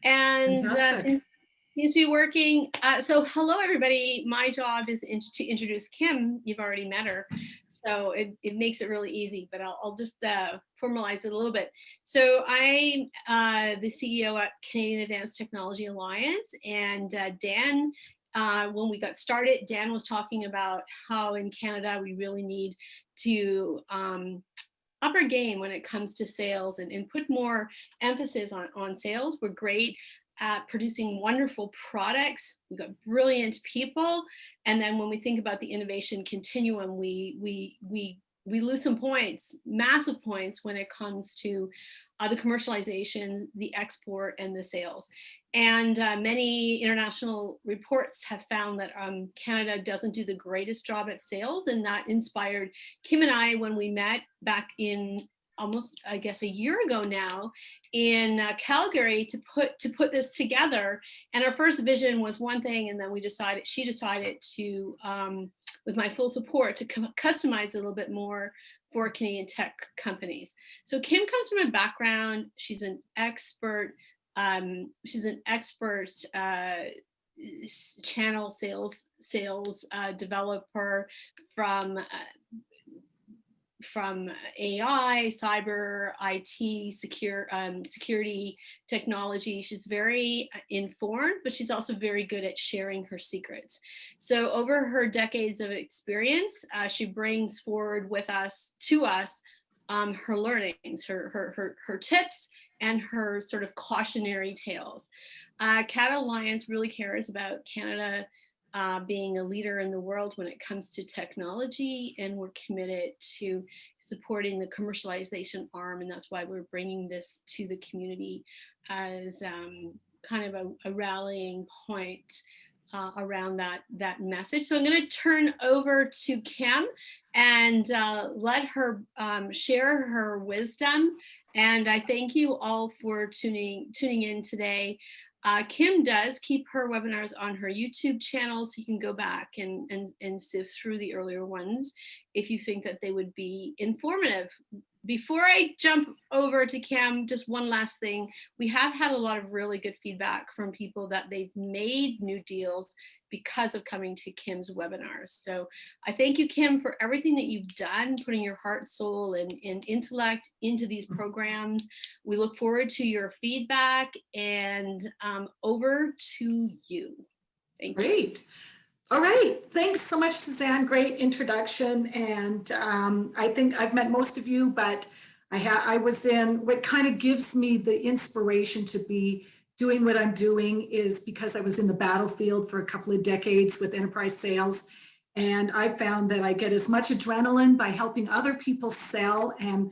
And Fantastic. seems to be working. So hello, everybody. My job is to introduce Kim. You've already met her. So it makes it really easy, but I'll just formalize it a little bit. So I'm the CEO at Canadian Advanced Technology Alliance, and Dan, when we got started, Dan was talking about how in Canada we really need to up our game when it comes to sales and put more emphasis on sales. We're great at producing wonderful products. We've got brilliant people. And then when we think about the innovation continuum, we lose some points, massive points when it comes to the commercialization, the export, and the sales. And many international reports have found that Canada doesn't do the greatest job at sales, and that inspired Kim and I when we met back in almost, I guess, a year ago now in Calgary to put this together. And our first vision was one thing, and then she decided to, with my full support, to customize it a little bit more for Canadian tech companies. So Kim comes from a background, she's an expert channel sales developer from AI, cyber, IT, security, technology. She's very informed, but she's also very good at sharing her secrets. So over her decades of experience, she brings forward to us her learnings, her tips, and her sort of cautionary tales. CAT Alliance really cares about Canada being a leader in the world when it comes to technology, and we're committed to supporting the commercialization arm, and that's why we're bringing this to the community as kind of a rallying point around that message. So I'm going to turn over to Kim and let her share her wisdom. And I thank you all for tuning in today. Kim does keep her webinars on her YouTube channel, so you can go back and sift through the earlier ones if you think that they would be informative. Before I jump over to Kim, just one last thing. We have had a lot of really good feedback from people that they've made new deals because of coming to Kim's webinars. So I thank you, Kim, for everything that you've done, putting your heart, soul, and intellect into these programs. We look forward to your feedback, and over to you. Thank you. Great. All right. Thanks so much, Suzanne. Great introduction. And I think I've met most of you, but I was in what kind of gives me the inspiration to be doing what I'm doing is because I was in the battlefield for a couple of decades with enterprise sales. And I found that I get as much adrenaline by helping other people sell and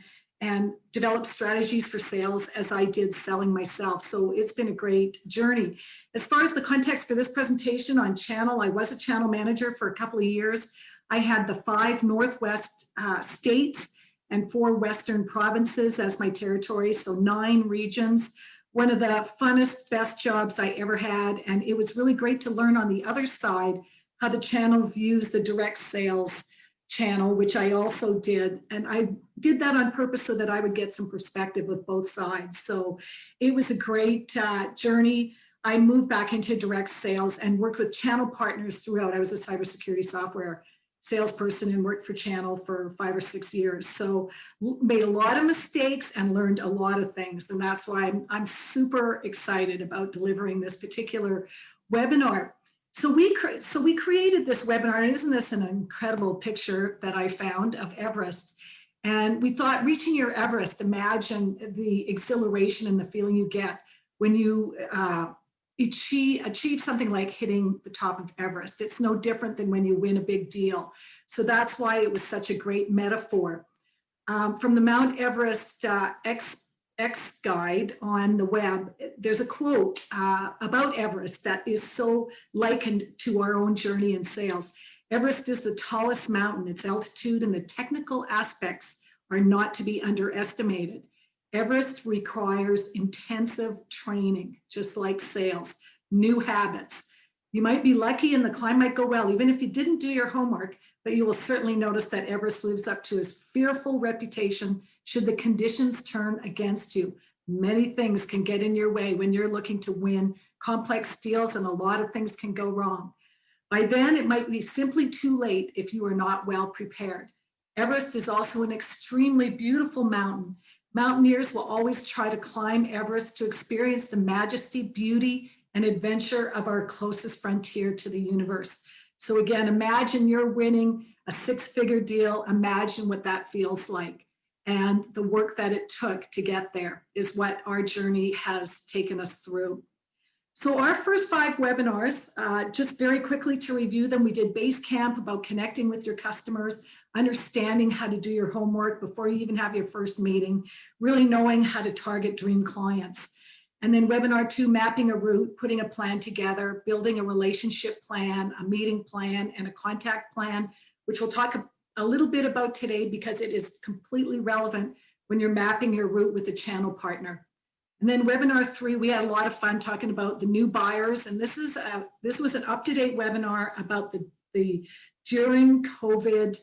develop strategies for sales as I did selling myself. So it's been a great journey. As far as the context for this presentation on channel, I was a channel manager for a couple of years. I had the 5 Northwest states and 4 Western provinces as my territory, so 9 regions. One of the funnest, best jobs I ever had. And it was really great to learn on the other side how the channel views the direct sales channel, which I also did. And I did that on purpose so that I would get some perspective with both sides. So it was a great journey. I moved back into direct sales and worked with channel partners throughout. I was a cybersecurity software salesperson and worked for channel for 5 or 6 years. So made a lot of mistakes and learned a lot of things. And that's why I'm super excited about delivering this particular webinar. So we created this webinar, and isn't this an incredible picture that I found of Everest? And we thought, reaching your Everest, imagine the exhilaration and the feeling you get when you achieve something like hitting the top of Everest. It's no different than when you win a big deal. So that's why it was such a great metaphor. From the Mount Everest X guide on the web, there's a quote about Everest that is so likened to our own journey in sales. Everest is the tallest mountain. Its altitude and the technical aspects are not to be underestimated. Everest requires intensive training, just like sales, new habits. You might be lucky and the climb might go well, even if you didn't do your homework, but you will certainly notice that Everest lives up to his fearful reputation should the conditions turn against you. Many things can get in your way when you're looking to win complex deals, and a lot of things can go wrong. By then, it might be simply too late if you are not well prepared. Everest is also an extremely beautiful mountain. Mountaineers will always try to climb Everest to experience the majesty, beauty, and adventure of our closest frontier to the universe. So again, imagine you're winning a six-figure deal. Imagine what that feels like. And the work that it took to get there is what our journey has taken us through. So our first 5 webinars, just very quickly to review them, we did base camp about connecting with your customers, understanding how to do your homework before you even have your first meeting, really knowing how to target dream clients. And then webinar 2, mapping a route, putting a plan together, building a relationship plan, a meeting plan, and a contact plan, which we'll talk a little bit about today because it is completely relevant when you're mapping your route with a channel partner. And then webinar 3, we had a lot of fun talking about the new buyers. And this was an up-to-date webinar about the during COVID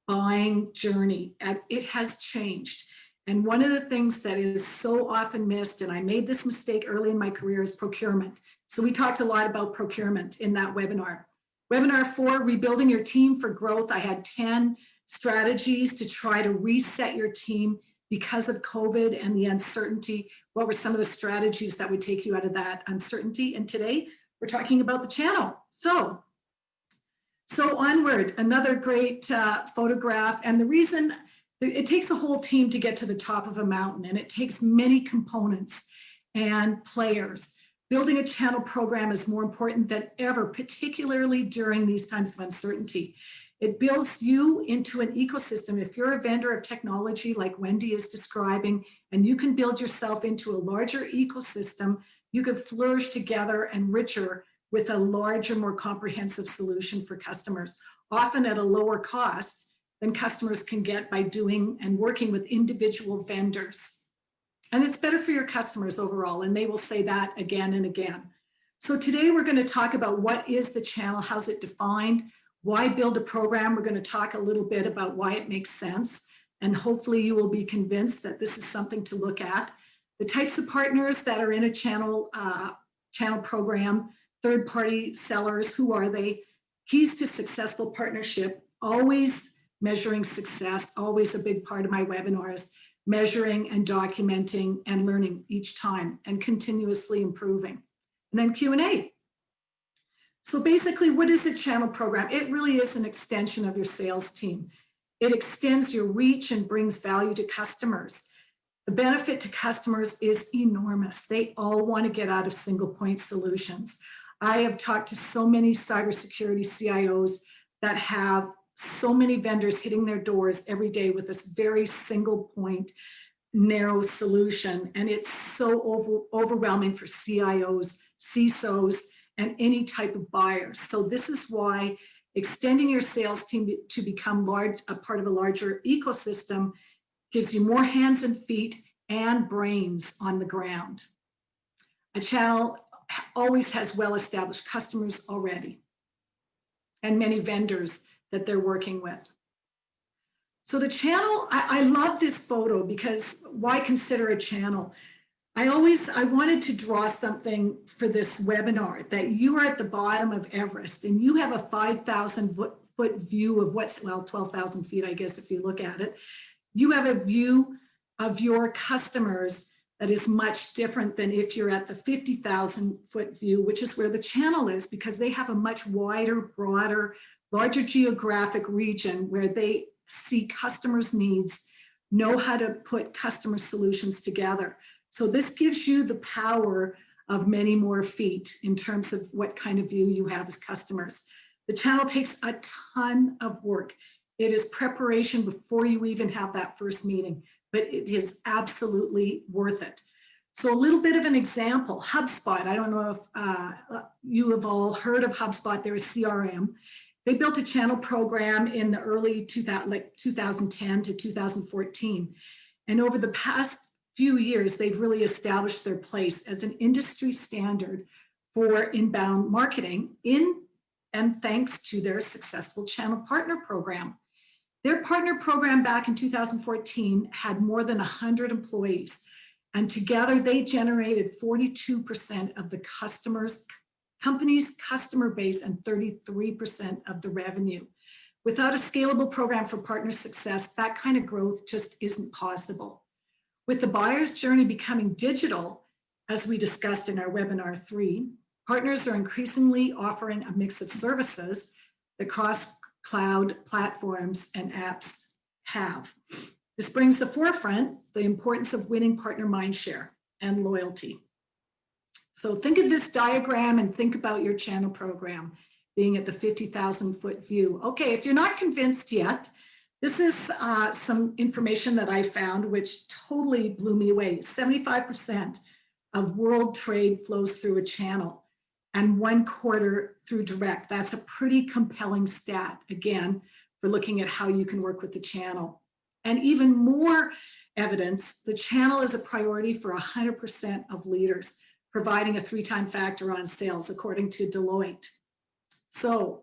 buying journey. And it has changed. And one of the things that is so often missed, and I made this mistake early in my career, is procurement. So we talked a lot about procurement in that webinar. Webinar 4, rebuilding your team for growth. I had 10 strategies to try to reset your team because of COVID and the uncertainty. What were some of the strategies that would take you out of that uncertainty? And today we're talking about the channel. So onward, another great photograph. And the reason, it takes a whole team to get to the top of a mountain, and it takes many components and players. Building a channel program is more important than ever, particularly during these times of uncertainty. It builds you into an ecosystem. If you're a vendor of technology like Wendy is describing, and you can build yourself into a larger ecosystem, you could flourish together and richer with a larger, more comprehensive solution for customers, often at a lower cost than customers can get by doing and working with individual vendors. And it's better for your customers overall, and they will say that again and again. So today we're going to talk about what is the channel, how's it defined, why build a program. We're going to talk a little bit about why it makes sense, and hopefully you will be convinced that this is something to look at. The types of partners that are in a channel program, third-party sellers, who are they? Keys to successful partnership, always measuring success, always a big part of my webinars, measuring and documenting and learning each time and continuously improving. And then Q&A. So basically, what is a channel program? It really is an extension of your sales team. It extends your reach and brings value to customers. The benefit to customers is enormous. They all want to get out of single point solutions. I have talked to so many cybersecurity CIOs that have so many vendors hitting their doors every day with this very single point, narrow solution. And it's so overwhelming for CIOs, CISOs, and any type of buyers. So this is why extending your sales team to become a part of a larger ecosystem gives you more hands and feet and brains on the ground. A channel always has well-established customers already and many vendors that they're working with. So the channel, I love this photo because why consider a channel? I wanted to draw something for this webinar, that you are at the bottom of Everest and you have a 5,000 foot view of what's, well, 12,000 feet, I guess, if you look at it. You have a view of your customers that is much different than if you're at the 50,000 foot view, which is where the channel is, because they have a much wider, broader, larger geographic region where they see customers' needs, know how to put customer solutions together. So this gives you the power of many more feet in terms of what kind of view you have as customers. The channel takes a ton of work. It is preparation before you even have that first meeting, but it is absolutely worth it. So a little bit of an example, HubSpot. I don't know if you have all heard of HubSpot. They're a CRM. They built a channel program in the early 2010 to 2014. And over the past few years, they've really established their place as an industry standard for inbound marketing and thanks to their successful channel partner program. Their partner program back in 2014 had more than 100 employees. And together they generated 42% of the company's customer base and 33% of the revenue. Without a scalable program for partner success, that kind of growth just isn't possible. With the buyer's journey becoming digital, as we discussed in our webinar 3, partners are increasingly offering a mix of services that cross-cloud platforms and apps have. This brings to the forefront the importance of winning partner mindshare and loyalty. So think of this diagram and think about your channel program being at the 50,000-foot view. Okay, if you're not convinced yet, this is some information that I found which totally blew me away. 75% of world trade flows through a channel and 1/4 through direct. That's a pretty compelling stat, again, for looking at how you can work with the channel. And even more evidence, the channel is a priority for 100% of leaders, providing a 3-time factor on sales, according to Deloitte. So,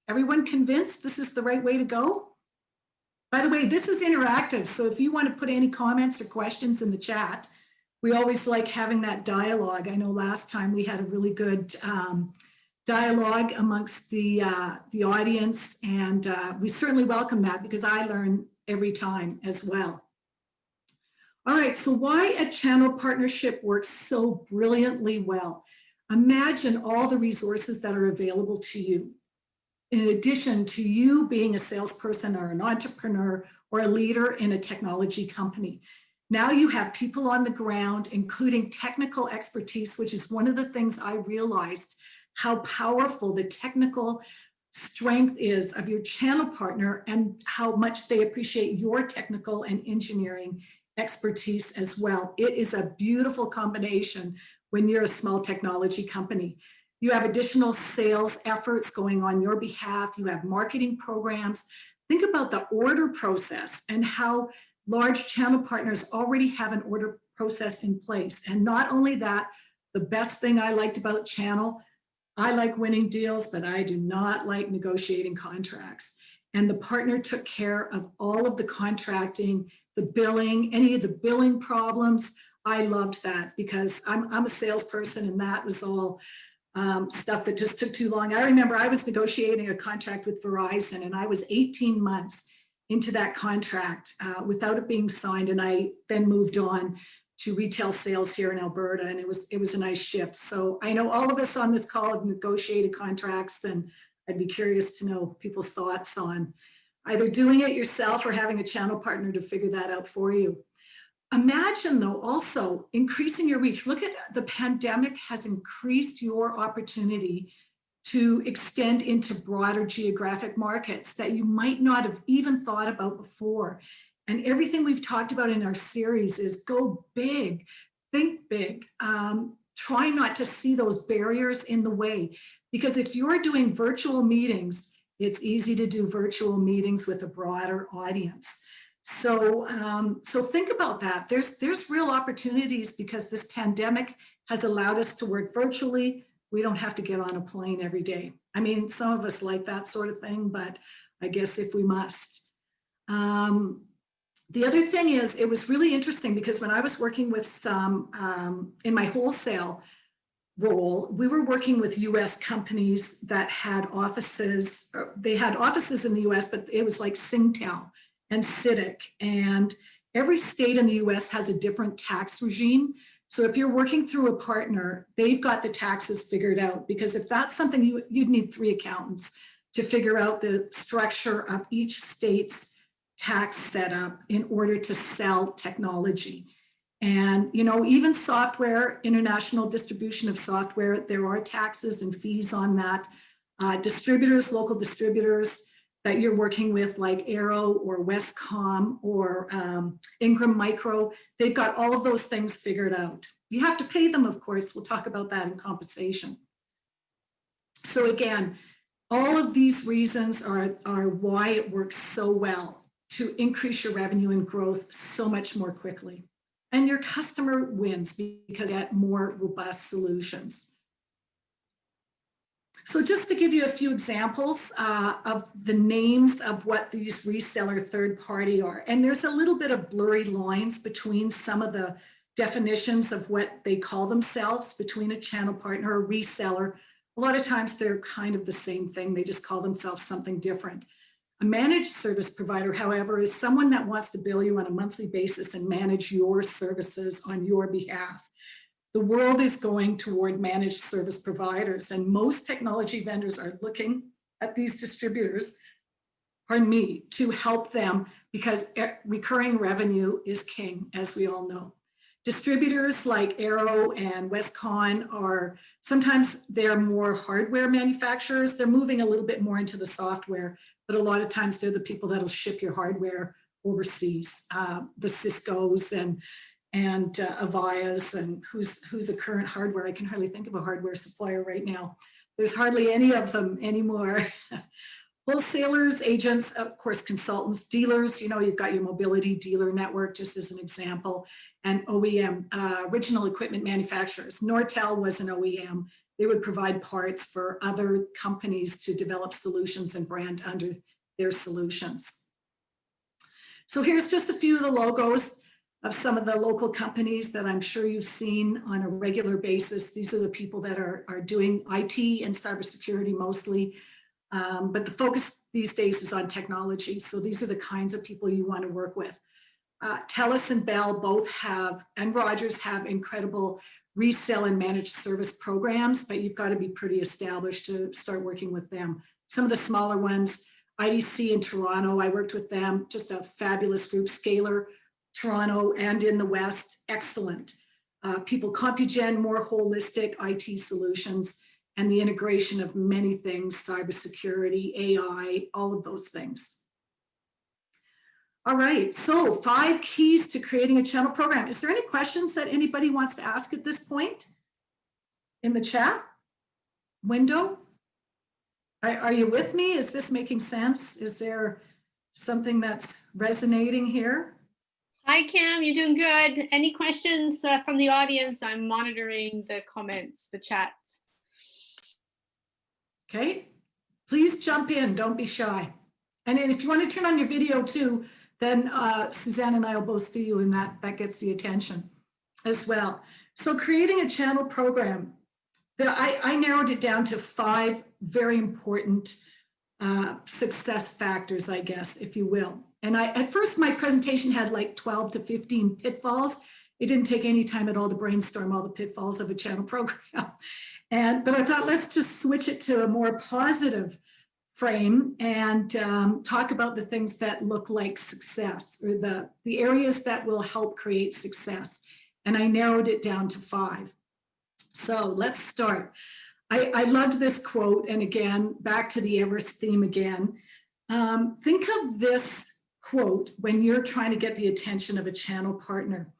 everyone convinced this is the right way to go? By the way, this is interactive, so if you want to put any comments or questions in the chat, we always like having that dialogue. I know last time we had a really good dialogue amongst the audience, and we certainly welcome that because I learn every time as well. All right, so why a channel partnership works so brilliantly well. Imagine all the resources that are available to you. In addition to you being a salesperson or an entrepreneur or a leader in a technology company. Now you have people on the ground, including technical expertise, which is one of the things I realized how powerful the technical strength is of your channel partner and how much they appreciate your technical and engineering expertise as well. It is a beautiful combination when you're a small technology company. You have additional sales efforts going on your behalf. You have marketing programs. Think about the order process and how large channel partners already have an order process in place. And not only that, the best thing I liked about channel, I like winning deals, but I do not like negotiating contracts. And the partner took care of all of the contracting, the billing, any of the billing problems. I loved that because I'm a salesperson and that was all stuff that just took too long. I remember I was negotiating a contract with Verizon and I was 18 months into that contract without it being signed. And I then moved on to retail sales here in Alberta, and it was a nice shift. So I know all of us on this call have negotiated contracts, and I'd be curious to know people's thoughts on either doing it yourself or having a channel partner to figure that out for you. Imagine, though, also increasing your reach. Look at the pandemic has increased your opportunity to extend into broader geographic markets that you might not have even thought about before. And everything we've talked about in our series is go big, think big, try not to see those barriers in the way. Because if you're doing virtual meetings, it's easy to do virtual meetings with a broader audience. So, so think about that. There's real opportunities because this pandemic has allowed us to work virtually. We don't have to get on a plane every day. I mean, some of us like that sort of thing, but I guess if we must. The other thing is, it was really interesting because when I was working with some, in my wholesale role, we were working with US companies that had offices, they had offices in the US, but it was like Singtel and Citic. And every state in the US has a different tax regime. So if you're working through a partner, they've got the taxes figured out, because if that's something you'd need 3 accountants to figure out the structure of each state's tax setup in order to sell technology. And, you know, even software, international distribution of software, there are taxes and fees on that. Distributors, local distributors that you're working with, like Arrow or Westcom or Ingram Micro, they've got all of those things figured out. You have to pay them, of course. We'll talk about that in compensation. So again, all of these reasons are why it works so well to increase your revenue and growth so much more quickly. And your customer wins because you get more robust solutions. So just to give you a few examples of the names of what these reseller third party are, and there's a little bit of blurry lines between some of the definitions of what they call themselves between a channel partner or reseller. A lot of times they're kind of the same thing. They just call themselves something different. A managed service provider, however, is someone that wants to bill you on a monthly basis and manage your services on your behalf. The world is going toward managed service providers, and most technology vendors are looking at these distributors, pardon me, to help them, because recurring revenue is king, as we all know. Distributors like Arrow and Westcon are, sometimes they're more hardware manufacturers. They're moving a little bit more into the software, but a lot of times they're the people that'll ship your hardware overseas. The Ciscos and Avayas, and who's a current hardware. I can hardly think of a hardware supplier right now. There's hardly any of them anymore. Wholesalers, agents, of course, consultants, dealers, you know, you've got your mobility dealer network, just as an example, and OEM, original equipment manufacturers. Nortel was an OEM. They would provide parts for other companies to develop solutions and brand under their solutions. So here's just a few of the logos of some of the local companies that I'm sure you've seen on a regular basis. These are the people that are doing IT and cybersecurity mostly. But the focus these days is on technology. So these are the kinds of people you want to work with. TELUS and Bell both have, and Rogers have, incredible resale and managed service programs, but you've got to be pretty established to start working with them. Some of the smaller ones, IDC in Toronto, I worked with them, just a fabulous group. Scalar, Toronto, and in the West, excellent. People, Compugen, more holistic IT solutions, and the integration of many things, cybersecurity, AI, all of those things. All right, so 5 keys to creating a channel program. Is there any questions that anybody wants to ask at this point in the chat window? Are you with me? Is this making sense? Is there something that's resonating here? Hi, Kim, you're doing good. Any questions from the audience? I'm monitoring the comments, the chat. Okay, please jump in, don't be shy. And if you want to turn on your video too, then Suzanne and I will both see you, and that gets the attention as well. So creating a channel program, I narrowed it down to 5 very important success factors, I guess, if you will. And at first my presentation had like 12 to 15 pitfalls. It didn't take any time at all to brainstorm all the pitfalls of a channel program. But I thought, let's just switch it to a more positive frame and talk about the things that look like success, or the areas that will help create success. And I narrowed it down to 5. So let's start. I loved this quote. And again, back to the Everest theme again. Think of this quote when you're trying to get the attention of a channel partner.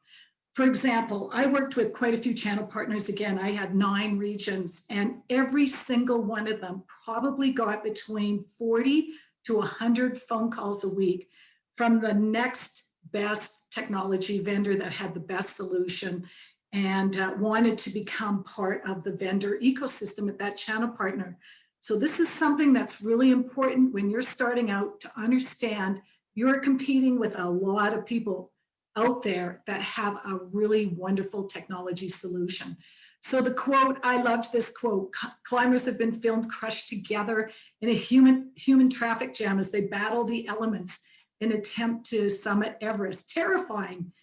For example, I worked with quite a few channel partners. Again, I had 9 regions, and every single one of them probably got between 40 to 100 phone calls a week from the next best technology vendor that had the best solution and wanted to become part of the vendor ecosystem at that channel partner. So this is something that's really important when you're starting out, to understand you're competing with a lot of people out there that have a really wonderful technology solution. So the quote, I loved this quote: climbers have been filmed crushed together in a human traffic jam as they battle the elements in attempt to summit Everest. Terrifying.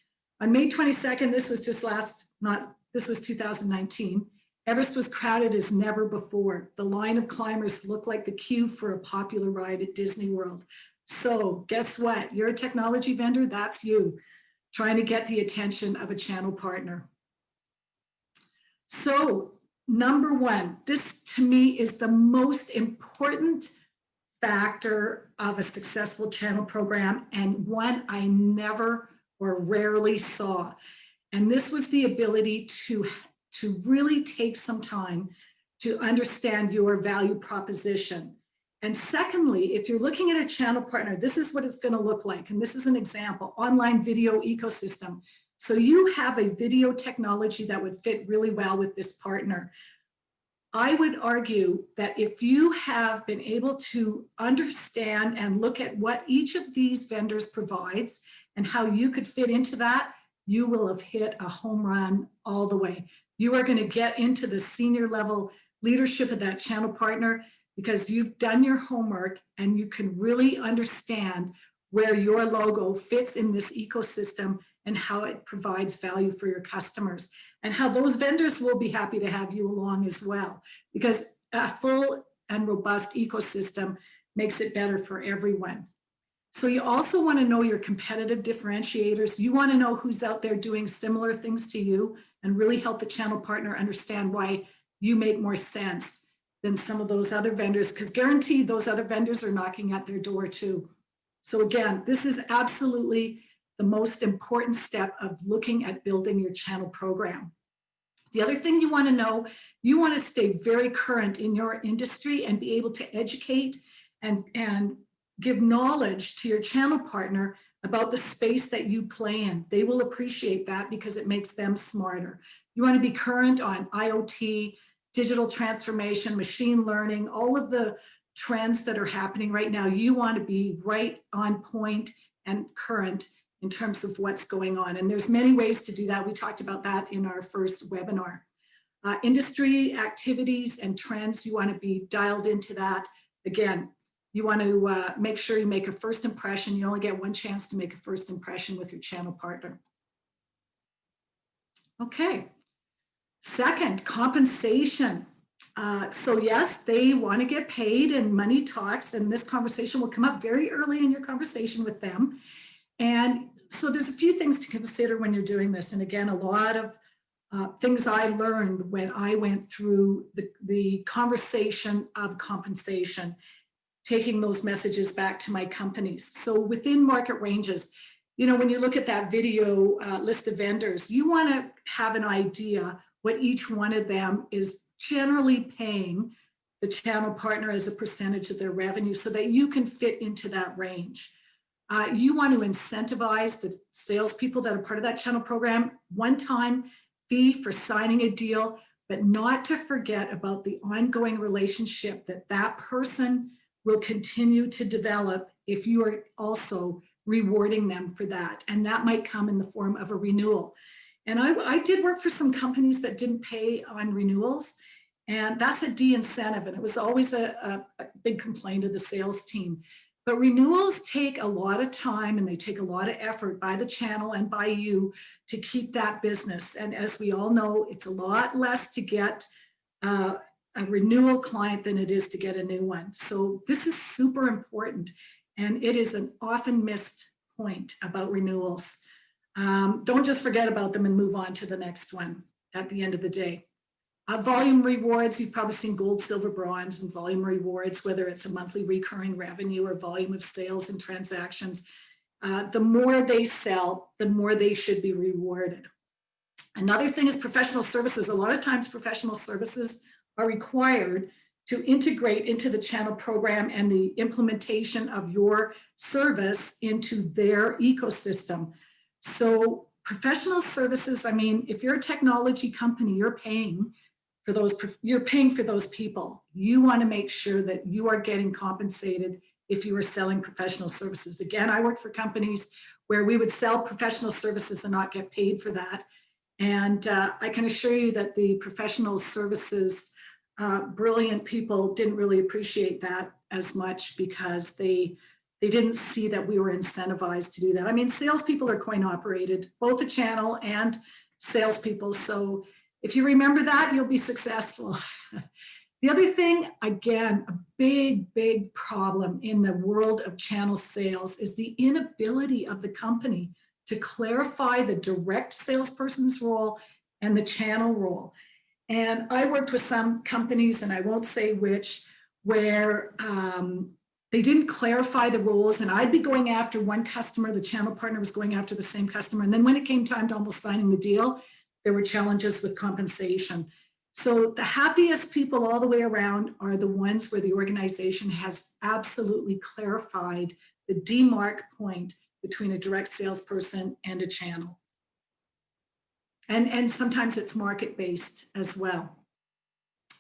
On May 22nd, this was 2019, Everest was crowded as never before. The line of climbers looked like the queue for a popular ride at Disney World. So guess what? You're a technology vendor, that's you, trying to get the attention of a channel partner. So number 1, this to me is the most important factor of a successful channel program, and one I never or rarely saw. And this was the ability to really take some time to understand your value proposition. And secondly, if you're looking at a channel partner, this is what it's going to look like. And this is an example: online video ecosystem. So you have a video technology that would fit really well with this partner. I would argue that if you have been able to understand and look at what each of these vendors provides and how you could fit into that, you will have hit a home run all the way. You are going to get into the senior level leadership of that channel partner because you've done your homework and you can really understand where your logo fits in this ecosystem and how it provides value for your customers, and how those vendors will be happy to have you along as well, because a full and robust ecosystem makes it better for everyone. So you also want to know your competitive differentiators. You want to know who's out there doing similar things to you and really help the channel partner understand why you make more sense than some of those other vendors, because guaranteed those other vendors are knocking at their door too. So again, this is absolutely the most important step of looking at building your channel program. The other thing you want to know, you want to stay very current in your industry and be able to educate and give knowledge to your channel partner about the space that you play in. They will appreciate that because it makes them smarter. You want to be current on IoT, digital transformation, machine learning, all of the trends that are happening right now. You want to be right on point and current in terms of what's going on. And there's many ways to do that. We talked about that in our first webinar. Industry activities and trends, you want to be dialed into that. Again, you want to make sure you make a first impression. You only get one chance to make a first impression with your channel partner. Okay. Second, compensation. So yes, they want to get paid and money talks, and this conversation will come up very early in your conversation with them. And so there's a few things to consider when you're doing this. And again, a lot of things I learned when I went through the conversation of compensation, taking those messages back to my companies. So within market ranges, you know, when you look at that video list of vendors, you want to have an idea what each one of them is generally paying the channel partner as a percentage of their revenue so that you can fit into that range. You want to incentivize the salespeople that are part of that channel program, one-time fee for signing a deal, but not to forget about the ongoing relationship that that person will continue to develop if you are also rewarding them for that. And that might come in the form of a renewal. And I did work for some companies that didn't pay on renewals, and that's a de-incentive. And it was always a big complaint of the sales team. But renewals take a lot of time and they take a lot of effort by the channel and by you to keep that business. And as we all know, it's a lot less to get a renewal client than it is to get a new one. So this is super important. And it is an often missed point about renewals. Don't just forget about them and move on to the next one at the end of the day. Volume rewards, you've probably seen gold, silver, bronze, and volume rewards, whether it's a monthly recurring revenue or volume of sales and transactions. The more they sell, the more they should be rewarded. Another thing is professional services. A lot of times professional services are required to integrate into the channel program and the implementation of your service into their ecosystem. So professional services, I mean, if you're a technology company, you're paying for those people. You want to make sure that you are getting compensated if you are selling professional services. Again, I worked for companies where we would sell professional services and not get paid for that. And I can assure you that the professional services brilliant people didn't really appreciate that as much because they didn't see that we were incentivized to do that. I mean, salespeople are coin operated, both the channel and salespeople. So if you remember that, you'll be successful. The other thing, again, a big problem in the world of channel sales is the inability of the company to clarify the direct salesperson's role and the channel role. And I worked with some companies, and I won't say which, where they didn't clarify the roles, and I'd be going after one customer, the channel partner was going after the same customer. And then when it came time to almost signing the deal, there were challenges with compensation. So the happiest people all the way around are the ones where the organization has absolutely clarified the demarc point between a direct salesperson and a channel. And sometimes it's market-based as well.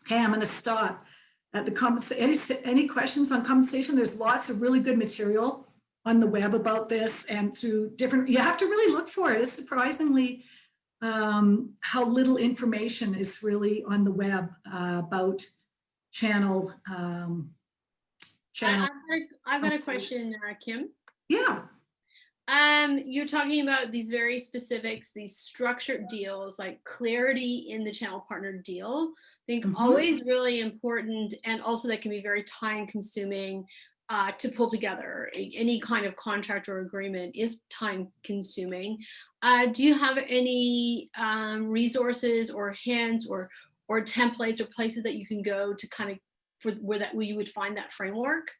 Okay, I'm gonna stop at the compensation. Any questions on compensation? There's lots of really good material on the web about this, and through different, you have to really look for it. It's surprisingly how little information is really on the web about channel. Channel. I've got a question, Kim. Yeah. You're talking about these very specifics, these structured deals, like clarity in the channel partner deal. I think always really important, and also that can be very time consuming to pull together. Any kind of contract or agreement is time consuming. Do you have any resources or hints or templates or places that you can go to kind of where you would find that framework?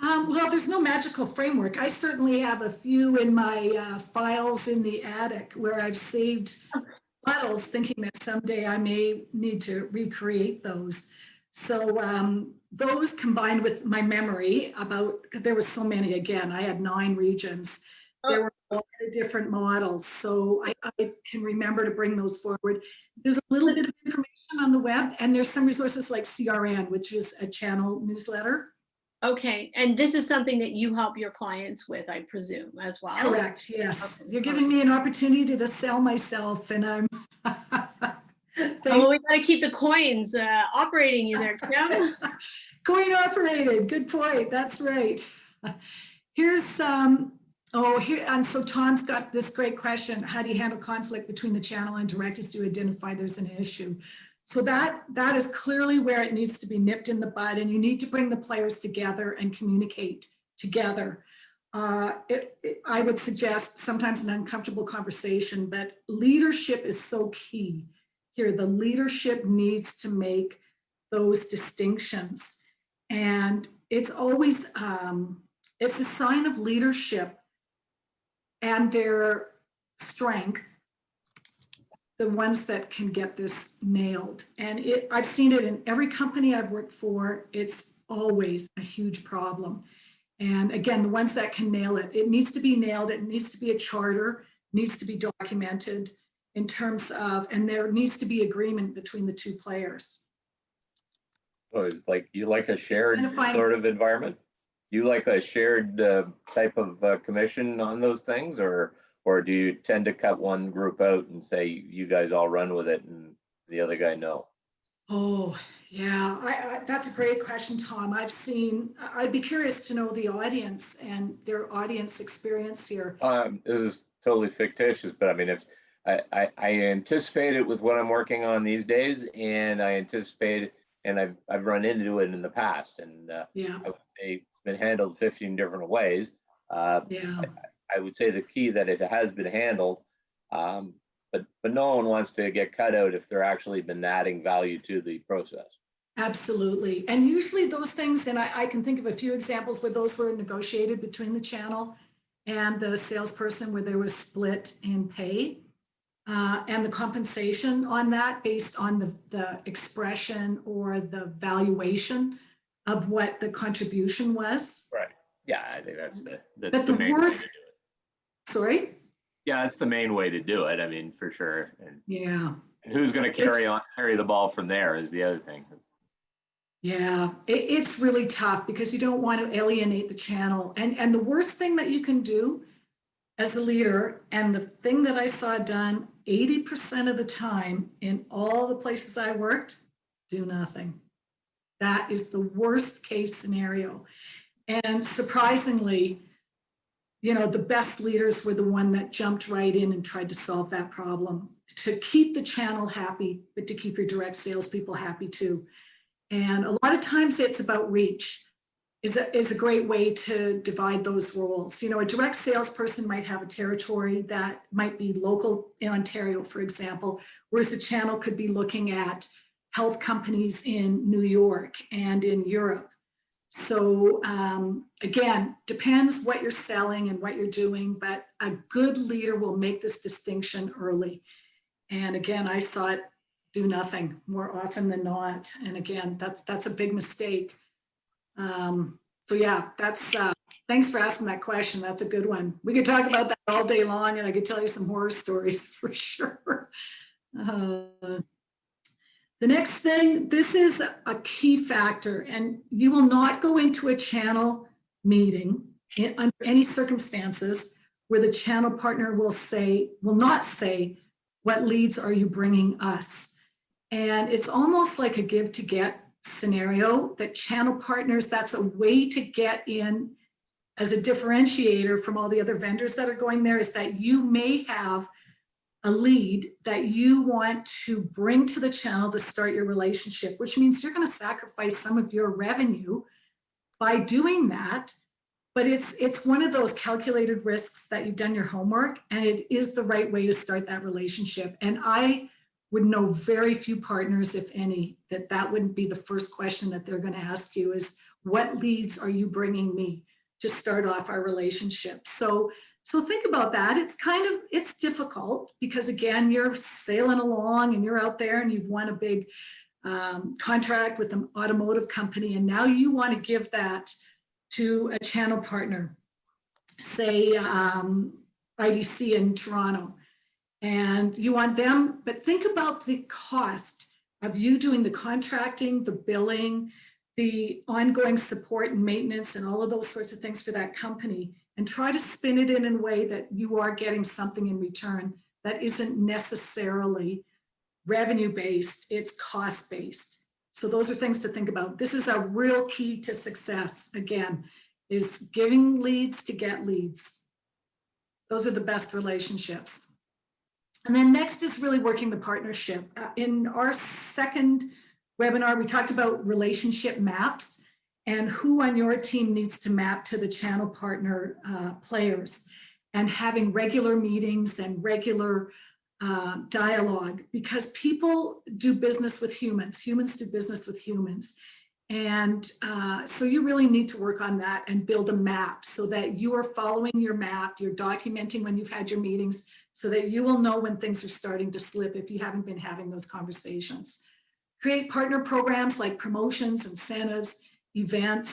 Well, there's no magical framework. I certainly have a few in my files in the attic where I've saved models, thinking that someday I may need to recreate those. So those combined with my memory about, there were so many, again, I had 9 regions. There were a lot of different models. So I can remember to bring those forward. There's a little bit of information on the web, and there's some resources like CRN, which is a channel newsletter. Okay, and this is something that you help your clients with, I presume, as well? Correct, yes. Okay. You're giving me an opportunity to sell myself, and I'm... Well, we gotta keep the coins operating in there, Kim. Coin operated, good point, that's right. Here's and so Tom's got this great question: how do you handle conflict between the channel and directors to identify there's an issue? So that is clearly where it needs to be nipped in the bud, and you need to bring the players together and communicate together. I would suggest sometimes an uncomfortable conversation, but leadership is so key here. The leadership needs to make those distinctions, and it's always it's a sign of leadership and their strength, the ones that can get this nailed. And I've seen it in every company I've worked for. It's always a huge problem. And again, the ones that can nail it, it needs to be nailed. It needs to be a charter, needs to be documented in terms of, and there needs to be agreement between the 2 players. Oh, it's like, you like a shared sort of environment? You like a shared type of commission on those things, or do you tend to cut one group out and say, you guys all run with it and the other guy no? Oh, yeah, that's a great question, Tom. I'd be curious to know the audience and their audience experience here. This is totally fictitious, but I mean, if I anticipate it with what I'm working on these days, and I anticipate, and I've run into it in the past, and yeah, I would say it's been handled 15 different ways. Yeah. I would say the key that it has been handled, but no one wants to get cut out if they're actually been adding value to the process. Absolutely. And usually those things, and I can think of a few examples where those were negotiated between the channel and the salesperson, where there was split in pay and the compensation on that based on the expression or the valuation of what the contribution was. Right. Yeah, I think that's the main way to do it. Sorry? Yeah, that's the main way to do it. I mean, for sure. And, yeah. And who's going to carry the ball from there is the other thing. Yeah, it's really tough because you don't want to alienate the channel. And the worst thing that you can do as a leader, and the thing that I saw done 80% of the time in all the places I worked, do nothing. That is the worst case scenario. And surprisingly, you know, the best leaders were the one that jumped right in and tried to solve that problem, to keep the channel happy, but to keep your direct salespeople happy too. And a lot of times it's about reach is a great way to divide those roles. You know, a direct salesperson might have a territory that might be local in Ontario, for example, whereas the channel could be looking at health companies in New York and in Europe. So again, depends what you're selling and what you're doing, but a good leader will make this distinction early. And again, I saw it do nothing more often than not. And again, that's a big mistake. So yeah, that's thanks for asking that question. That's a good one. We could talk about that all day long, and I could tell you some horror stories for sure. The next thing, this is a key factor, and you will not go into a channel meeting under any circumstances where the channel partner will not say, what leads are you bringing us? And it's almost like a give to get scenario that channel partners, that's a way to get in as a differentiator from all the other vendors that are going there, is that you may have a lead that you want to bring to the channel to start your relationship, which means you're going to sacrifice some of your revenue by doing that. But it's one of those calculated risks that you've done your homework, and it is the right way to start that relationship. And I would know very few partners, if any, that wouldn't be the first question that they're going to ask you is, what leads are you bringing me to start off our relationship? So think about that. It's difficult because, again, you're sailing along and you're out there and you've won a big contract with an automotive company, and now you want to give that to a channel partner, say IDC in Toronto, and you want them, but think about the cost of you doing the contracting, the billing, the ongoing support and maintenance and all of those sorts of things for that company, and try to spin it in a way that you are getting something in return that isn't necessarily revenue-based, it's cost-based. So those are things to think about. This is a real key to success, again, is giving leads to get leads. Those are the best relationships. And then next is really working the partnership. In our second webinar, we talked about relationship maps and who on your team needs to map to the channel partner players, and having regular meetings and regular dialogue, because people do business with humans. Humans do business with humans. And so you really need to work on that and build a map so that you are following your map, you're documenting when you've had your meetings so that you will know when things are starting to slip if you haven't been having those conversations. Create partner programs like promotions, incentives, events.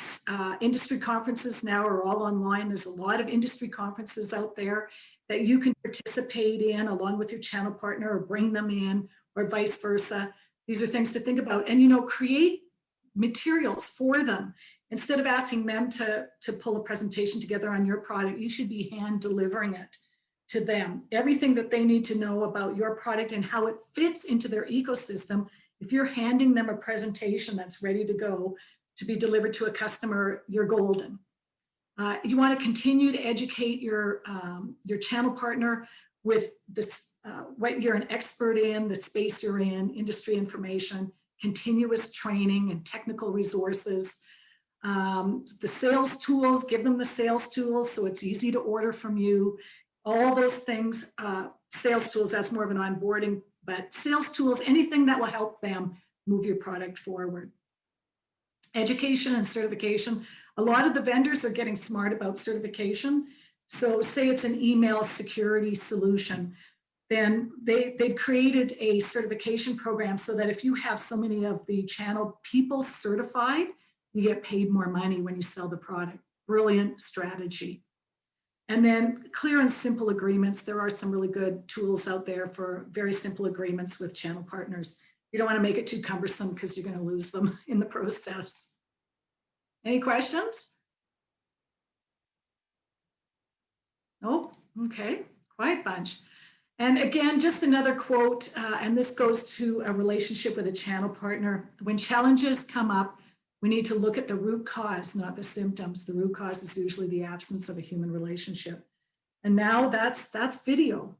Industry conferences now are all online. There's a lot of industry conferences out there that you can participate in along with your channel partner, or bring them in, or vice versa. These are things to think about. And, create materials for them. Instead of asking them to pull a presentation together on your product, you should be hand delivering it to them. Everything that they need to know about your product and how it fits into their ecosystem. If you're handing them a presentation that's ready to go to be delivered to a customer, you're golden. You want to continue to educate your channel partner with this, what you're an expert in, the space you're in, industry information, continuous training and technical resources. The sales tools, give them the sales tools so it's easy to order from you. All those things, sales tools, that's more of an onboarding, but sales tools, anything that will help them move your product forward. Education and certification. A lot of the vendors are getting smart about certification. So say it's an email security solution, then they've created a certification program so that if you have so many of the channel people certified, you get paid more money when you sell the product. Brilliant strategy. And then clear and simple agreements. There are some really good tools out there for very simple agreements with channel partners. You don't want to make it too cumbersome because you're going to lose them in the process. Any questions? Oh, okay, quiet bunch. And again, just another quote, and this goes to a relationship with a channel partner. When challenges come up, we need to look at the root cause, not the symptoms. The root cause is usually the absence of a human relationship. And now that's video.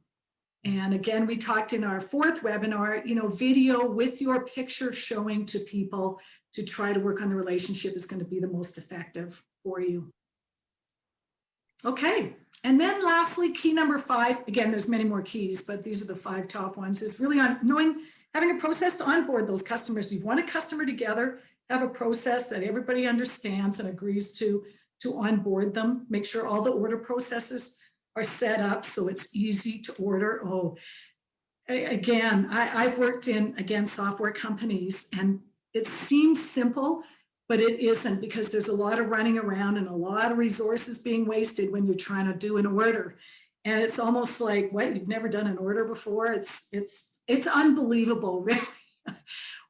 And again, we talked in our fourth webinar, video with your picture showing to people to try to work on the relationship is going to be the most effective for you. Okay. And then lastly, key number 5, again, there's many more keys, but these are the 5 top ones, is really on having a process to onboard those customers. You've won a customer together, have a process that everybody understands and agrees to onboard them. Make sure all the order processes are set up so it's easy to order. Oh, again, I've worked in, software companies, and it seems simple, but it isn't, because there's a lot of running around and a lot of resources being wasted when you're trying to do an order. And it's almost like, what, you've never done an order before? It's unbelievable, really,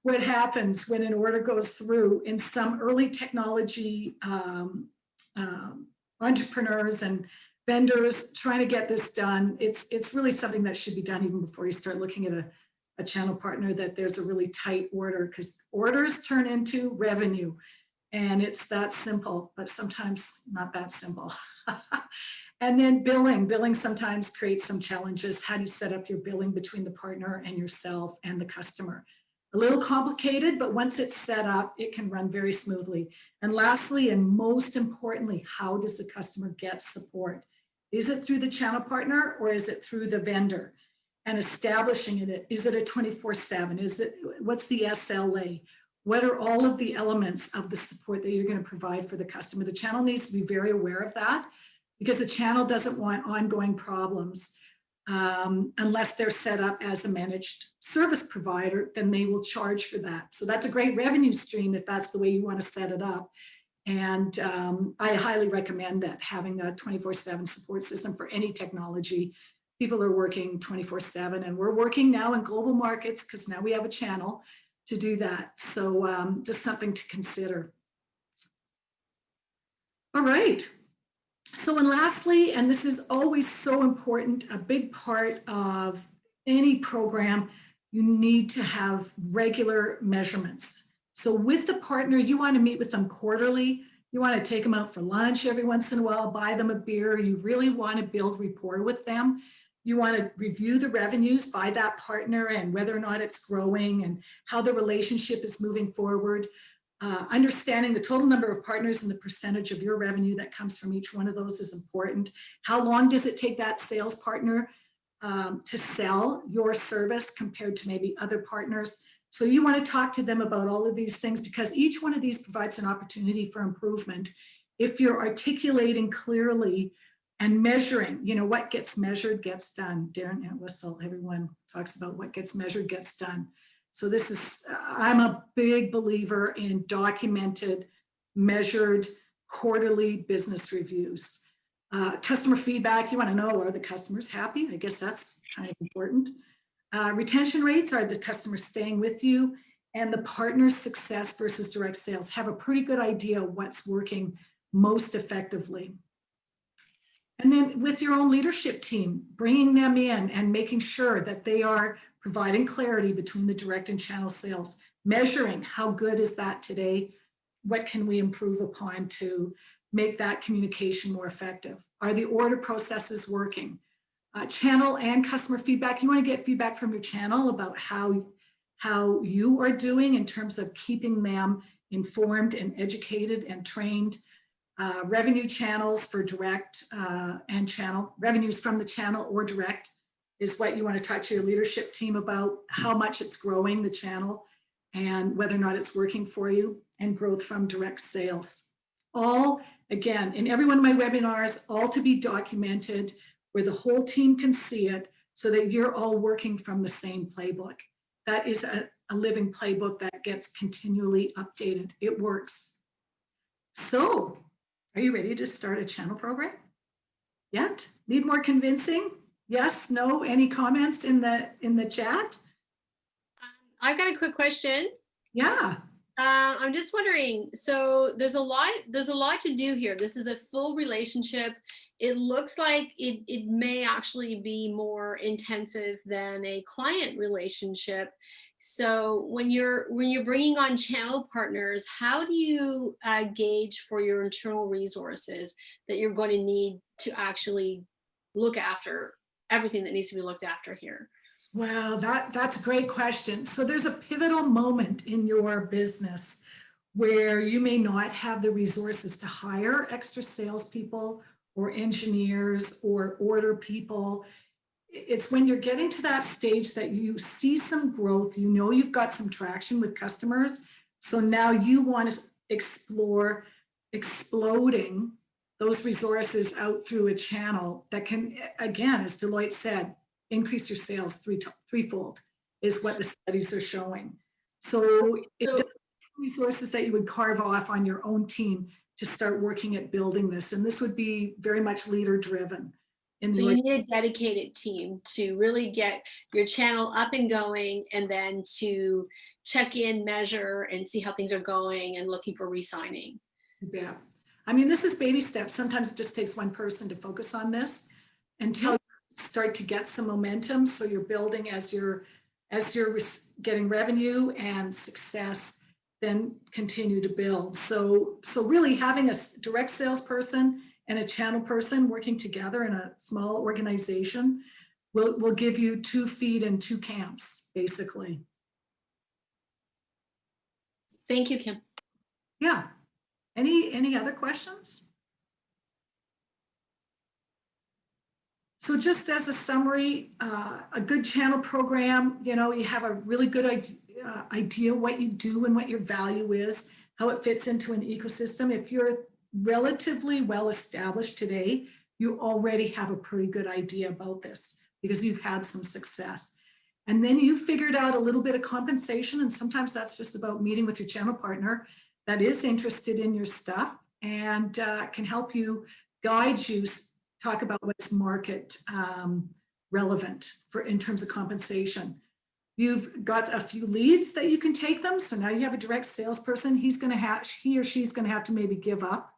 what happens when an order goes through in some early technology entrepreneurs and vendors trying to get this done, it's really something that should be done even before you start looking at a channel partner, that there's a really tight order, because orders turn into revenue. And it's that simple, but sometimes not that simple. And then billing sometimes creates some challenges. How do you set up your billing between the partner and yourself and the customer? A little complicated, but once it's set up, it can run very smoothly. And lastly, and most importantly, how does the customer get support? Is it through the channel partner or is it through the vendor? And establishing it, is it a 24/7? Is it, what's the SLA? What are all of the elements of the support that you're going to provide for the customer? The channel needs to be very aware of that, because the channel doesn't want ongoing problems unless they're set up as a managed service provider. Then they will charge for that. So that's a great revenue stream if that's the way you want to set it up. And I highly recommend that, having a 24/7 support system for any technology. People are working 24/7, and we're working now in global markets because now we have a channel to do that. So just something to consider. All right. So, and lastly, and this is always so important, a big part of any program, you need to have regular measurements. So with the partner, you want to meet with them quarterly. You want to take them out for lunch every once in a while, buy them a beer. You really want to build rapport with them. You want to review the revenues by that partner and whether or not it's growing and how the relationship is moving forward. Understanding the total number of partners and the percentage of your revenue that comes from each one of those is important. How long does it take that sales partner to sell your service compared to maybe other partners? So you want to talk to them about all of these things, because each one of these provides an opportunity for improvement. If you're articulating clearly and measuring, you know, what gets measured gets done. Darren Entwistle, everyone talks about what gets measured gets done. So this is, I'm a big believer in documented, measured, quarterly business reviews. Customer feedback, you want to know, are the customers happy? I guess that's kind of important. Retention rates, are the customers staying with you? And the partner success versus direct sales. Have a pretty good idea of what's working most effectively. And then with your own leadership team, bringing them in and making sure that they are providing clarity between the direct and channel sales, measuring how good is that today, what can we improve upon to make that communication more effective? Are the order processes working? Channel and customer feedback, you want to get feedback from your channel about how you are doing in terms of keeping them informed and educated and trained. Revenue channels for direct and channel, revenues from the channel or direct is what you want to talk to your leadership team about, how much it's growing the channel and whether or not it's working for you, and growth from direct sales. All, again, in every one of my webinars, all to be documented where the whole team can see it so that you're all working from the same playbook. That is a living playbook that gets continually updated. It works. So, are you ready to start a channel program? Yet? Need more convincing? Yes, no, any comments in the chat? I've got a quick question. Yeah. I'm just wondering, so there's a lot to do here. This is a full relationship. It looks like it may actually be more intensive than a client relationship. So when you're bringing on channel partners, how do you gauge for your internal resources that you're going to need to actually look after everything that needs to be looked after here? Wow, that's a great question. So there's a pivotal moment in your business where you may not have the resources to hire extra salespeople or engineers or order people. It's when you're getting to that stage that you see some growth, you know you've got some traction with customers. So now you want to explore exploding those resources out through a channel that can, again, as Deloitte said, increase your sales threefold is what the studies are showing. So it does resources that you would carve off on your own team to start working at building this. And this would be very much leader driven. So you need a dedicated team to really get your channel up and going, and then to check in, measure, and see how things are going and looking for re-signing. Yeah. I mean, this is baby steps. Sometimes it just takes one person to focus on this until you start to get some momentum. So you're building as you're getting revenue and success, then continue to build. So really having a direct salesperson and a channel person working together in a small organization will give you 2 feet in 2 camps, basically. Thank you, Kim. Yeah. Any other questions? So just as a summary, a good channel program, you know, you have a really good idea what you do and what your value is, how it fits into an ecosystem. If you're relatively well established today, you already have a pretty good idea about this because you've had some success. And then you figured out a little bit of compensation, and sometimes that's just about meeting with your channel partner that is interested in your stuff and can help you, guide you, talk about what's market relevant for in terms of compensation. You've got a few leads that you can take them. So now you have a direct salesperson. He or she's going to have to maybe give up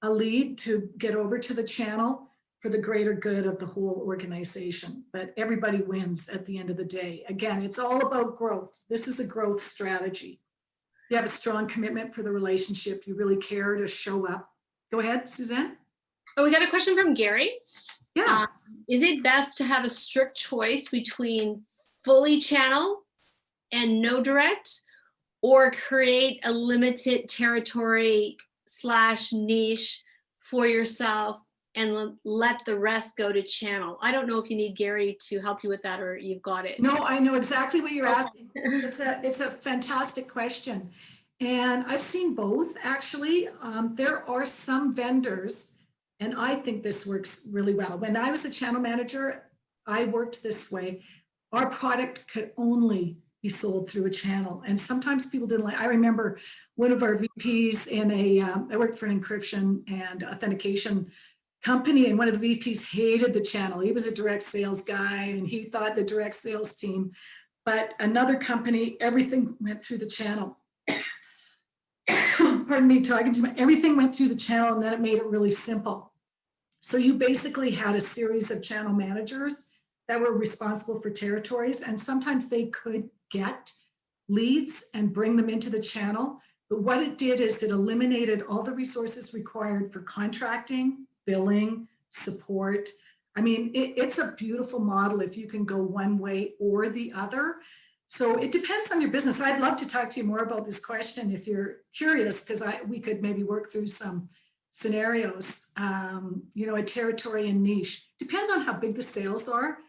a lead to get over to the channel for the greater good of the whole organization. But everybody wins at the end of the day. Again, it's all about growth. This is a growth strategy. You have a strong commitment for the relationship. You really care to show up. Go ahead, Suzanne. Oh, we got a question from Gary. Yeah. Is it best to have a strict choice between fully channel and no direct, or create a limited territory / niche for yourself and let the rest go to channel? I don't know if you need Gary to help you with that or you've got it. No, I know exactly what you're asking. It's a fantastic question. And I've seen both, actually. There are some vendors, and I think this works really well. When I was a channel manager, I worked this way. Our product could only be sold through a channel. And sometimes people didn't like, I remember one of our VPs in I worked for an encryption and authentication company, and one of the VPs hated the channel. He was a direct sales guy and he thought the direct sales team, but another company, everything went through the channel. Pardon me, talking to me, everything went through the channel, and then it made it really simple. So you basically had a series of channel managers that were responsible for territories, and sometimes they could get leads and bring them into the channel. But what it did is it eliminated all the resources required for contracting, billing, support. I mean, it's a beautiful model if you can go one way or the other. So it depends on your business. I'd love to talk to you more about this question if you're curious, because we could maybe work through some scenarios. You know, a territory and niche depends on how big the sales are.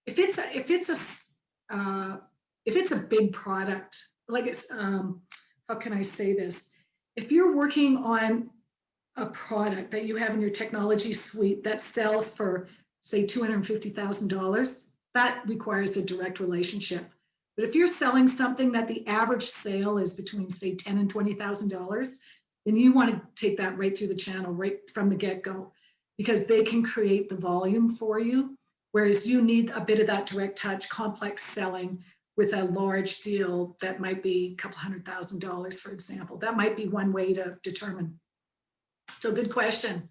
If it's a big product, like it's how can I say this? If you're working on a product that you have in your technology suite that sells for, say, $250,000, that requires a direct relationship. But if you're selling something that the average sale is between, say, $10,000 and $20,000, then you want to take that right through the channel, right from the get-go, because they can create the volume for you, whereas you need a bit of that direct touch, complex selling with a large deal that might be a couple $100,000, for example. That might be one way to determine. So good question.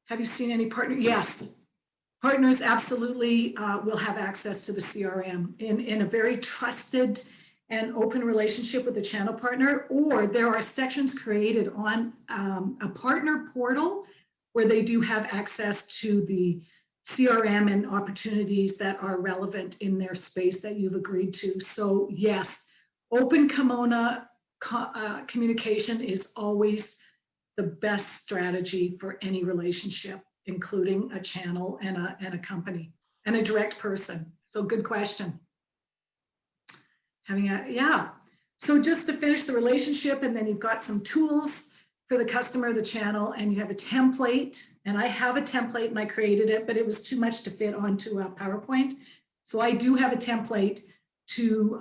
Have you seen any partner? Yes. Partners absolutely will have access to the CRM in a very trusted and open relationship with the channel partner, or there are sections created on a partner portal where they do have access to the CRM and opportunities that are relevant in their space that you've agreed to. So yes, open kimono communication is always the best strategy for any relationship, including a channel and a company and a direct person. So good question. Yeah. So just to finish the relationship, and then you've got some tools for the customer, the channel, and you have a template. And I have a template and I created it, but it was too much to fit onto a PowerPoint. So I do have a template to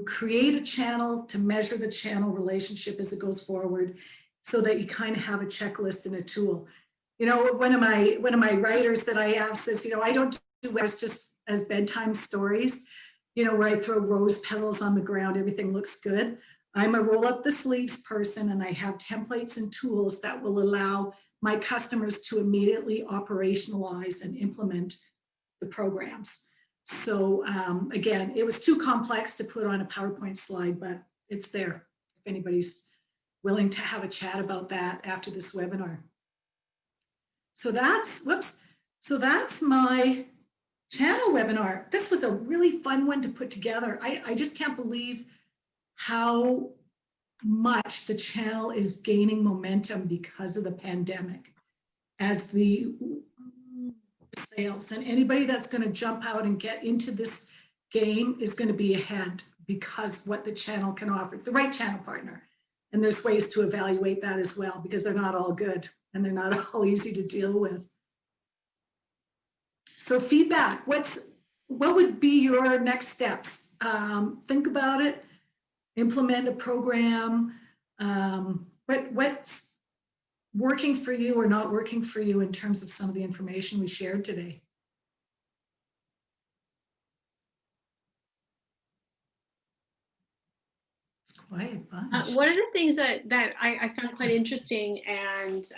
create a channel, to measure the channel relationship as it goes forward, so that you kind of have a checklist and a tool. You know, one of my writers that I have says, you know, I don't do Everest just as bedtime stories. you know, where I throw rose petals on the ground, everything looks good. I'm a roll up the sleeves person, and I have templates and tools that will allow my customers to immediately operationalize and implement the programs. So again, it was too complex to put on a PowerPoint slide, but it's there if anybody's willing to have a chat about that after this webinar. So that's, whoops, so that's my channel webinar. This was a really fun one to put together. I just can't believe how much the channel is gaining momentum because of the pandemic as the sales, and anybody that's going to jump out and get into this game is going to be ahead because what the channel can offer, the right channel partner. And there's ways to evaluate that as well, because they're not all good and they're not all easy to deal with. So feedback, what would be your next steps? Think about it, implement a program. What's working for you or not working for you in terms of some of the information we shared today? It's quite a bunch. One of the things that I found quite interesting, and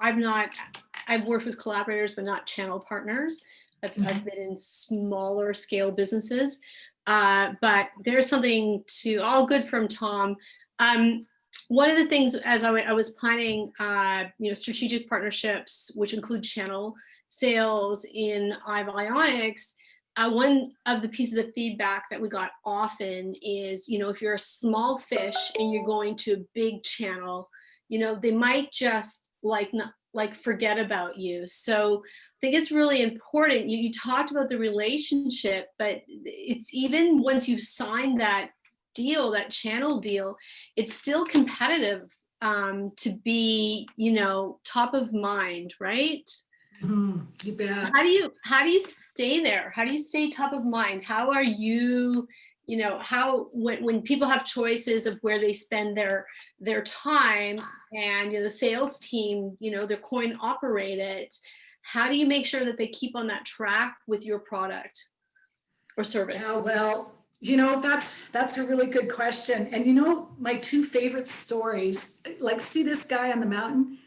I've worked with collaborators, but not channel partners. I've been in smaller scale businesses, but there's something to all good from Tom. One of the things as I was planning, strategic partnerships, which include channel sales in Ionics, one of the pieces of feedback that we got often is, if you're a small fish and you're going to a big channel, they might just forget about you. So I think it's really important. You talked about the relationship, but it's even once you've signed that deal, that channel deal, it's still competitive to be, top of mind, right? You bet. How do you stay there? How do you stay top of mind? How are you, when people have choices of where they spend their time, and the sales team, they're coin operated, how do you make sure that they keep on that track with your product or service? Yeah, well, that's a really good question. And my two favorite stories, see this guy on the mountain.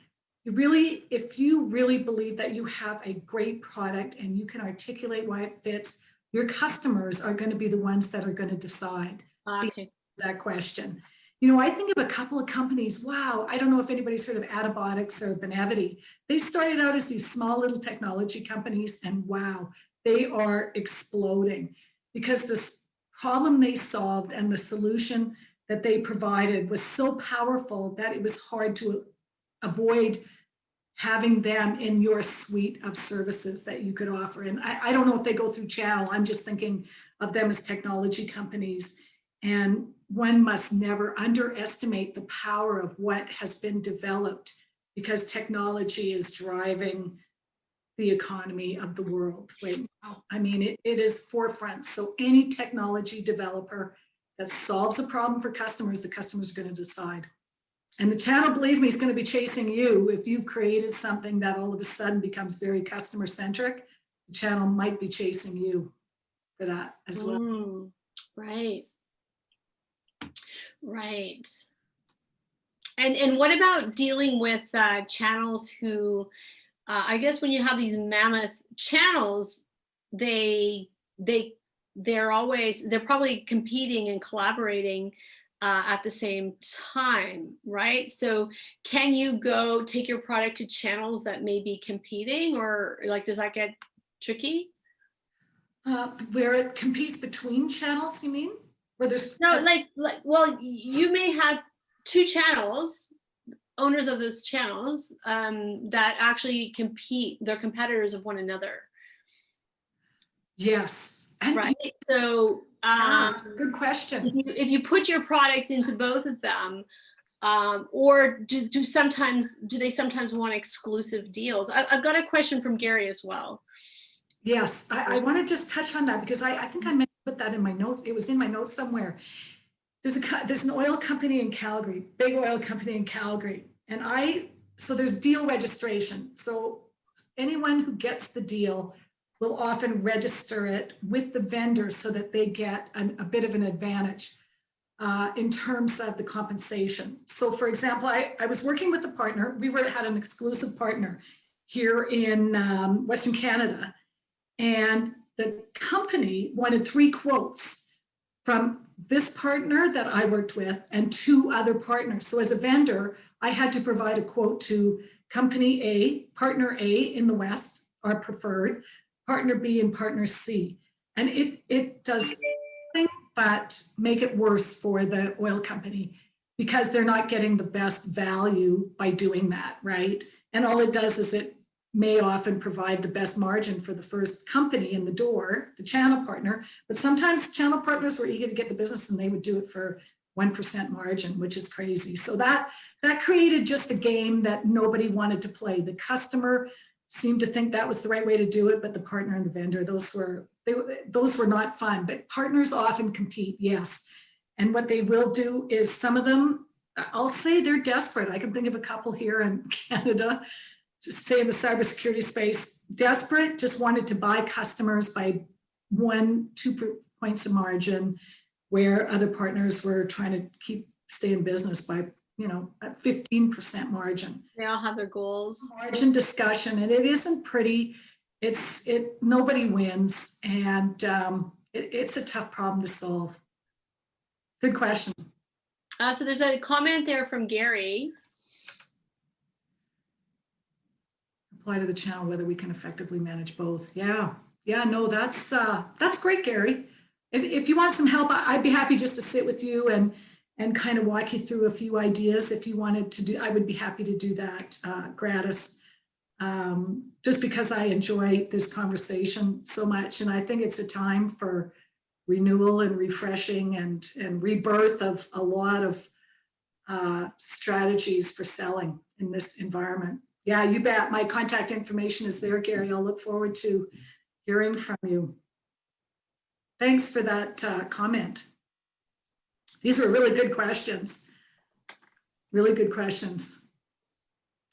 If you really believe that you have a great product and you can articulate why it fits, your customers are going to be the ones that are going to decide that question. I think of a couple of companies. Wow, I don't know if anybody's heard of Adabotics or Benevity. They started out as these small little technology companies, and wow, they are exploding because this problem they solved and the solution that they provided was so powerful that it was hard to avoid having them in your suite of services that you could offer. And I don't know if they go through channel. I'm just thinking of them as technology companies. And one must never underestimate the power of what has been developed, because technology is driving the economy of the world right now. I mean, it is forefront. So any technology developer that solves a problem for customers, the customers are going to decide. And the channel, believe me, is going to be chasing you. If you've created something that all of a sudden becomes very customer centric, the channel might be chasing you for that as well. Right. Right. And what about dealing with channels who, I guess when you have these mammoth channels, they're probably competing and collaborating at the same time, right? So can you go take your product to channels that may be competing, or does that get tricky? Where it competes between channels, you mean? Where there's well, you may have two channels, owners of those channels that actually compete. They're competitors of one another. Yes. Right. So good question. If you put your products into both of them, or do they sometimes want exclusive deals? I've got a question from Gary as well. Yes, I want to just touch on that because I think I meant to put that in my notes. It was in my notes somewhere. There's an oil company in Calgary, big oil company in Calgary, and so there's deal registration. So anyone who gets the deal will often register it with the vendor so that they get a bit of an advantage in terms of the compensation. So for example, I was working with a partner. We had an exclusive partner here in Western Canada, and the company wanted 3 quotes from this partner that I worked with and 2 other partners. So as a vendor, I had to provide a quote to company A, partner A in the West, our preferred, partner B and partner C. And it does nothing but make it worse for the oil company because they're not getting the best value by doing that, right? And all it does is it may often provide the best margin for the first company in the door, the channel partner, but sometimes channel partners were eager to get the business and they would do it for 1% margin, which is crazy. So that created just a game that nobody wanted to play. The customer seemed to think that was the right way to do it, but the partner and the vendor, those were not fun. But partners often compete, yes. And what they will do is some of them, I'll say they're desperate. I can think of a couple here in Canada, say in the cybersecurity space, desperate, just wanted to buy customers by 1-2 points of margin, where other partners were trying to stay in business by, at 15% margin. They all have their goals. Margin discussion, and it isn't pretty. Nobody wins, and it's a tough problem to solve. Good question. So there's a comment there from Gary. Apply to the channel whether we can effectively manage both. Yeah, no, that's great, Gary. If you want some help, I'd be happy just to sit with you and kind of walk you through a few ideas. If you wanted to do, I would be happy to do that gratis, just because I enjoy this conversation so much. And I think it's a time for renewal and refreshing and rebirth of a lot of strategies for selling in this environment. Yeah, you bet. My contact information is there, Gary. I'll look forward to hearing from you. Thanks for that comment. These are really good questions. Really good questions.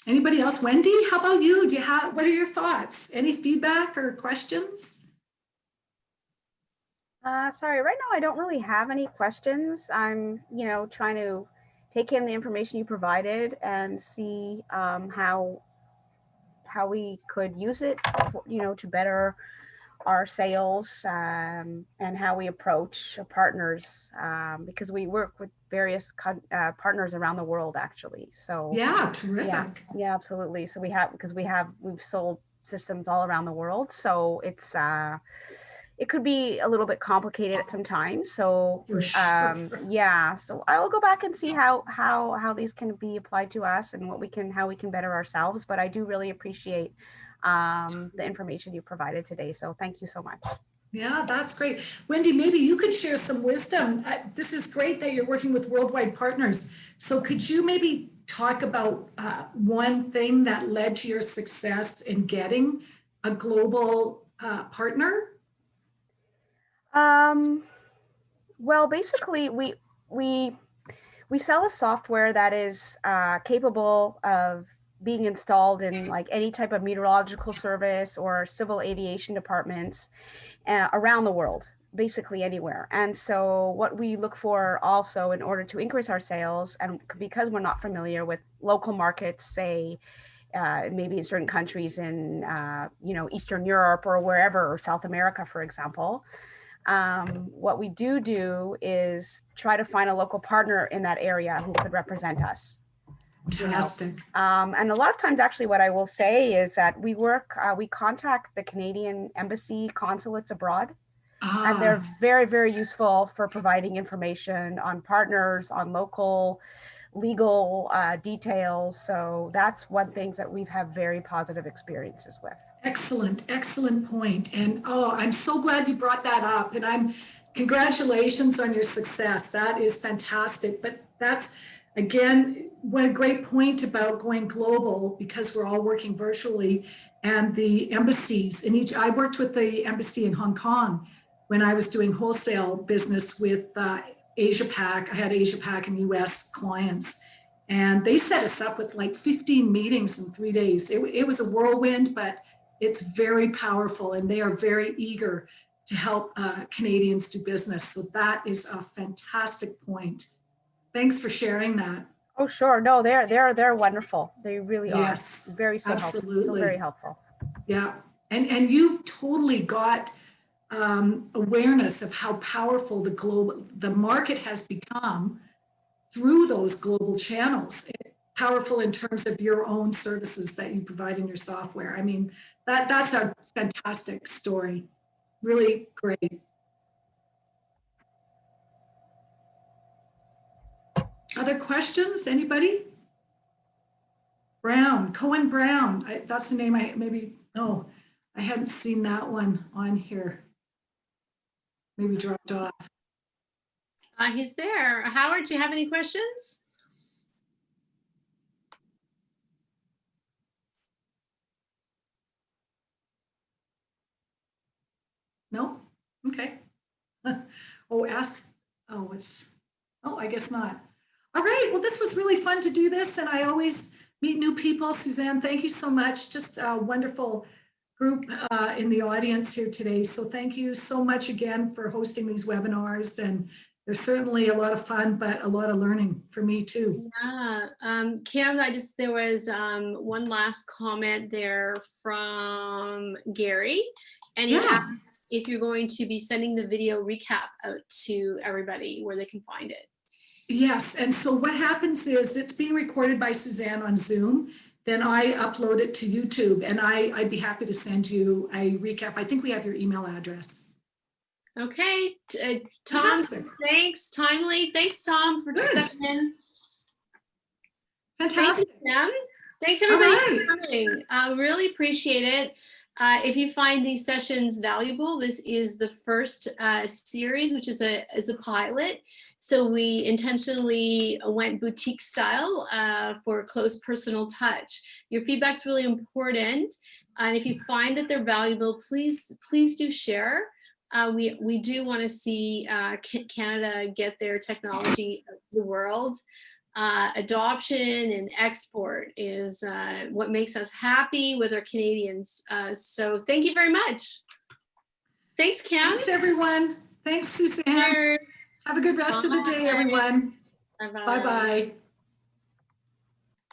Anybody else? Wendy, how about you? What are your thoughts? Any feedback or questions? Sorry, right now I don't really have any questions. I'm, trying to take in the information you provided and see how we could use it, to better our sales and how we approach partners, because we work with various partners around the world, actually. So yeah, terrific. Yeah, absolutely. So we've sold systems all around the world. So it could be a little bit complicated at some times. So yeah, so I will go back and see how these can be applied to us and how we can better ourselves. But I do really appreciate the information you provided today. So thank you so much. Yeah, that's great. Wendy, maybe you could share some wisdom. This is great that you're working with worldwide partners. So could you maybe talk about one thing that led to your success in getting a global partner? Well, basically, we sell a software that is capable of being installed in like any type of meteorological service or civil aviation departments around the world, basically anywhere. And so what we look for also in order to increase our sales, and because we're not familiar with local markets, say maybe in certain countries in Eastern Europe or wherever, or South America, for example, what we do is try to find a local partner in that area who could represent us. Fantastic. And a lot of times, actually, what I will say is that we contact the Canadian embassy consulates abroad, and they're very, very useful for providing information on partners, on local legal details. So that's one thing that we've had very positive experiences with. Excellent point. And I'm so glad you brought that up. And congratulations on your success. That is fantastic. But that's, again, what a great point about going global, because we're all working virtually, and the embassies in I worked with the embassy in Hong Kong when I was doing wholesale business with Asia Pac. I had Asia Pac and US clients, and they set us up with like 15 meetings in 3 days. It was a whirlwind, but It's very powerful, and they are very eager to help Canadians do business. So that is a fantastic point. Thanks for sharing that. Oh, sure. No, they're wonderful. They really Yes, are. Very so absolutely. helpful. So very helpful. Yeah, and you've totally got awareness of how powerful the market has become through those global channels. Powerful in terms of your own services that you provide in your software. I mean, that's a fantastic story. Really great. Other questions? Anybody? Brown, Cohen Brown. That's the name I hadn't seen that one on here. Maybe dropped off. He's there. Howard, do you have any questions? No? Okay. Oh, I guess not. All right, well, this was really fun to do this, and I always meet new people. Suzanne, thank you so much. Just a wonderful group in the audience here today. So thank you so much again for hosting these webinars, and they're certainly a lot of fun, but a lot of learning for me too. Yeah, Kim, there was one last comment there from Gary, and he asked if you're going to be sending the video recap out to everybody where they can find it. Yes, and so what happens is it's being recorded by Suzanne on Zoom. Then I upload it to YouTube, and I'd be happy to send you a recap. I think we have your email address. Okay, Tom, thanks. Timely. Thanks, Tom, for stepping in. Fantastic. Thank you, Sam. Thanks, everybody, for coming. Really appreciate it. If you find these sessions valuable, this is the first series, which is a pilot. So we intentionally went boutique style for close personal touch. Your feedback's really important. And if you find that they're valuable, please do share. We do want to see Canada get their technology out to the world. Adoption and export is what makes us happy with our Canadians. So thank you very much. Thanks, Kim. Thanks, everyone. Thanks, Suzanne. Have a good rest of the day, everyone. Bye-bye. Bye-bye.